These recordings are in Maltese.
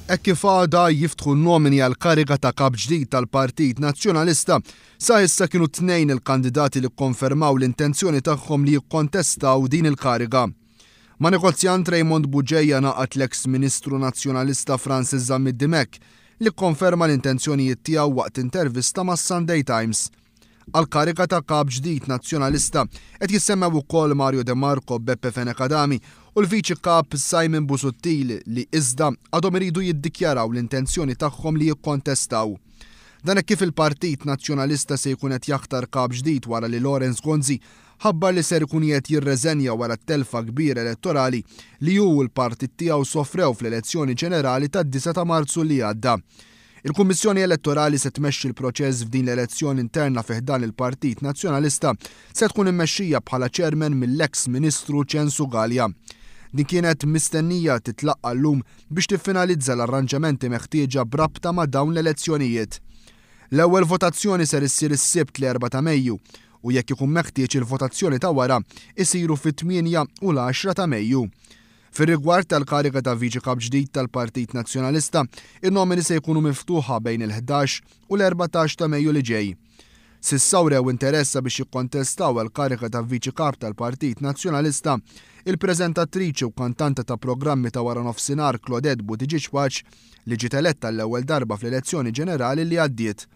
Hekk kif għada jiftħu n-nomini għal kariga ta' kap ġdid tal-Partit Nazzjonalista, sa issa kienu tnejn il-kandidati li kkonfermaw l-intenzjoni tagħhom li jikkontestaw din il-kariga. Ma' negozjant Raymond Buġejja naqat l-eks Ministru Nazzjonalista Francis Zammid-Dimek li kkonferma l-intenzjonijiet tiegħu waqt intervista ma' Sunday Times. Għal-kariga ta' kap ġdid nazzjonalista qed jissemmew ukoll Mario De Marco, Beppe Fenekadami u l-viċi kap Simon Busuttil li iżda għadhom iridu jiddikjaraw l-intenzjoni tagħhom li jikkontestaw. Dan hekk kif il-Partit Nazzjonalista se jkun qed jaħtar kap ġdid wara li Lawrence Gonzi ħabbar li ser ikun qed jirreżenja wara t-telfa kbira elettorali li hu l-partit tiegħu sofrew fl-elezzjoni ġenerali tad-9 ta' Marzu li għadda. Il-Kummissjoni Elettorali se tmexxi l-proċess f'din l-elezzjoni interna fih dan il-Partit Nazzjonalista se tkun immexxija bħala chairman mill-eks Ministru Censu Gallia. Din kienet mistennija titlaqqa llum biex tiffinalizza l-arranġamenti meħtieġa brabta ma' dawn l-elezzjonijiet. L-ewwel votazzjoni ser issir is-Sibt l-4 ta' Mejju u jekk ikun meħtieġ il-votazzjoni ta' wara isiru fit-8 u l-10 ta' Mejju. Fir-rigward tal-kariga ta' viċi kap ġdid tal-Partit Nazzjonalista, in-nomini se jkunu miftuħa bejn il-11 u l-14 ta' Mejju li ġej. S'issa wrew interessa biex jikkontestaw għall-kariga ta' viċi kap tal-Partit Nazzjonalista il-preżentatriċi u kantanta ta' programmi ta' wara nofsinhar Claudette Buttigieg li ġiet eletta l-ewwel darba fl-elezzjoni ġenerali li għaddiet.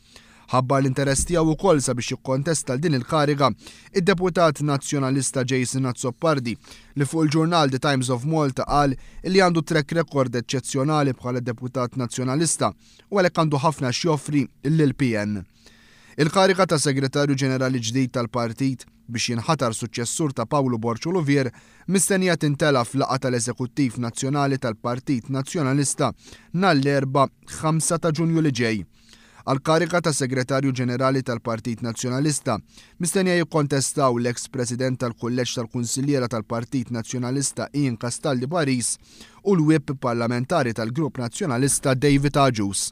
Ħabbar l-interess tiegħu wkoll sabiex jikkontesta din il-kariga id-deputat nazzjonalista Jason Azzopardi li fuq il-ġurnal The Times of Malta qal li għandu track record eċċezzjonali bħala deputat nazzjonalista u għalhekk għandu ħafna x'joffri lill-PN. Il-kariga ta' Segretarju Ġenerali ġdid tal-Partit biex jinħatar suċċessur ta' Paolo Borċuluvier mistennija tintela f'laqgħa tal-Eżekuttiv Nazzjonali tal-Partit Nazzjonalista nhar l-4 5 ta' Ġunju li ġej. Għal-kariga ta' Segretarju Ġenerali tal-Partit Nazzjonalista mistennija jikkontestaw l-eks President tal-Kulleġġ tal-Kunsilliera tal-Partit Nazzjonalista Ian Castaldi Paris u l-Whip parlamentari tal-Grupp Nazzjonalista David Agius.